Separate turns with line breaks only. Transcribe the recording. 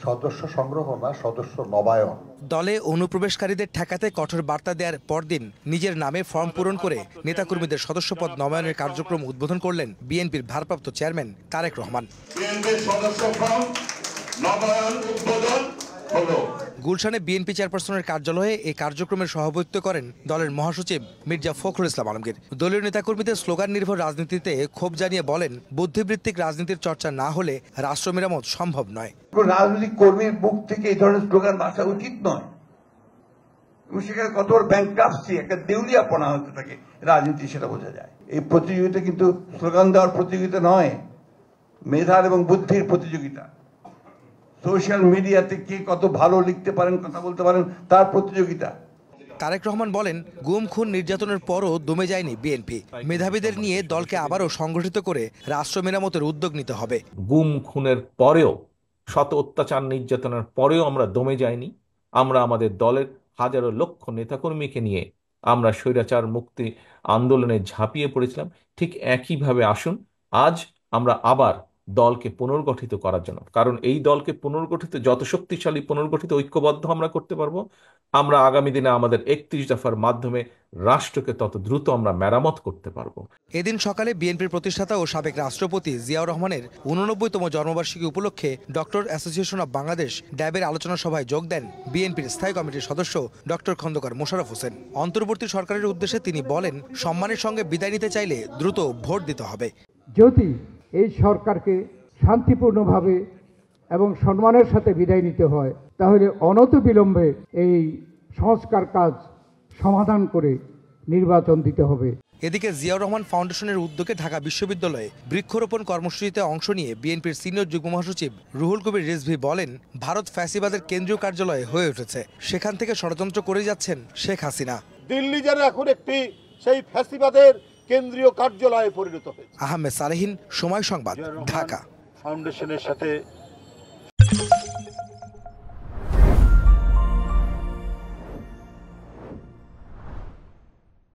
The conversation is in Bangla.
সদস্য সংগ্রহ না, সদস্য নবায়ন।
দলে অনুপ্রবেশকারীদের ঠেকাতে কঠোর বার্তা দেওয়ার পরদিন নিজের নামে ফর্ম পূরণ করে নেতাকর্মীদের সদস্যপদ নবায়নের কার্যক্রম উদ্বোধন করলেন বিএনপির ভারপ্রাপ্ত চেয়ারম্যান তারেক রহমান। গুলশানে বিএনপি চেয়ারপারসনের কার্যালয়ে এই কার্যক্রমের সভাপতিত্ব করেন দলের মহাসচিব মির্জা ফখরুল ইসলাম আলমগীর। দলীয় নেতাকর্মীদের স্লোগান নির্ভর রাজনীতিতে ক্ষোভ জানিয়ে বলেন, বুদ্ধিবৃত্তিক রাজনীতির চর্চা না হলে রাষ্ট্র মেরামত সম্ভব নয়।
রাজনৈতিক কর্মীর মুখ থেকে এই ধরনের স্লোগান আসা উচিত নয়। সেখানে কত বড় ব্যাংক্রাপসি, একটা দেউলিয়াপনা হতে থাকে রাজনীতি, সেটা বোঝা যায়। এই প্রতিযোগিতা কিন্তু স্লোগান দেওয়ার প্রতিযোগিতা নয়, মেধার এবং বুদ্ধির প্রতিযোগিতা। সোশ্যাল মিডিয়াতে কে কত ভালো লিখতে পারেন, কথা বলতে পারেন, তার প্রতিযোগিতা।
তারেক রহমান বলেন, গুম খুন নির্যাতনের পরও দমে যায়নি বিএনপি। মেধাবীদের নিয়ে দলকে আবারও সংগঠিত করে রাষ্ট্র মেরামতের উদ্যোগ নিতে হবে।
গুম খুনের পরেও, শত অত্যাচার নির্যাতনের পরেও আমরা দমে যাইনি। আমরা আমাদের দলের হাজারো লক্ষ নেতাকর্মীকে নিয়ে আমরা স্বৈরাচার মুক্তি আন্দোলনে ঝাঁপিয়ে পড়েছিলাম। ঠিক একইভাবে আসুন আজ আমরা আবার দলকে পুনর্গঠিত করার জন্য, কারণ এই দলকে পুনর্গঠিত, যত শক্তিশালী পুনর্গঠিত ঐক্যবদ্ধ আমরা করতে পারবো, আমরা আগামী দিনে আমাদের 31 দফার মাধ্যমে রাষ্ট্রকে তত দ্রুত আমরা মেরামত করতে পারবো।
এদিন সকালে বিএনপির প্রতিষ্ঠাতা ও সাবেক রাষ্ট্রপতি জিয়াউর রহমানের 89তম জন্মবার্ষিকী উপলক্ষে ডক্টর অ্যাসোসিয়েশন অব বাংলাদেশ ড্যাবের আলোচনা সভায় যোগ দেন বিএনপির স্থায়ী কমিটির সদস্য ডক্টর খন্দকার মোশাররফ হোসেন। অন্তর্বর্তী সরকারের উদ্দেশ্যে তিনি বলেন, সম্মানের সঙ্গে বিদায় নিতে চাইলে দ্রুত ভোট দিতে হবে।
যদি এই সরকারকে শান্তিপূর্ণভাবে এবং সম্মানের সাথে বিদায় নিতে হয়, তাহলে অনতিবিলম্বে এই সংস্কার কাজ সমাধান করে নির্বাচন দিতে হবে।
এদিকে জিয়াউর রহমান ফাউন্ডেশনের উদ্যোগে ঢাকা বিশ্ববিদ্যালয়ে বৃক্ষরোপণ কর্মসূচিতে অংশ নিয়ে বিএনপির সিনিয়র যুগ্ম মহাসচিব রুহুল কবির রিজভী বলেন, ভারত ফ্যাসিবাদের কেন্দ্রীয় কার্যালয় হয়ে উঠেছে, সেখান থেকে ষড়যন্ত্র করে যাচ্ছেন শেখ হাসিনা।
দিল্লি যেন এখন একটি সেই ফ্যাসিবাদের কেন্দ্রীয় কার্যালয়ে পরিণত হয়েছে।
আহমেদ সালেহীন, সময় সংবাদ, ঢাকা।
ফাউন্ডেশনের সাথে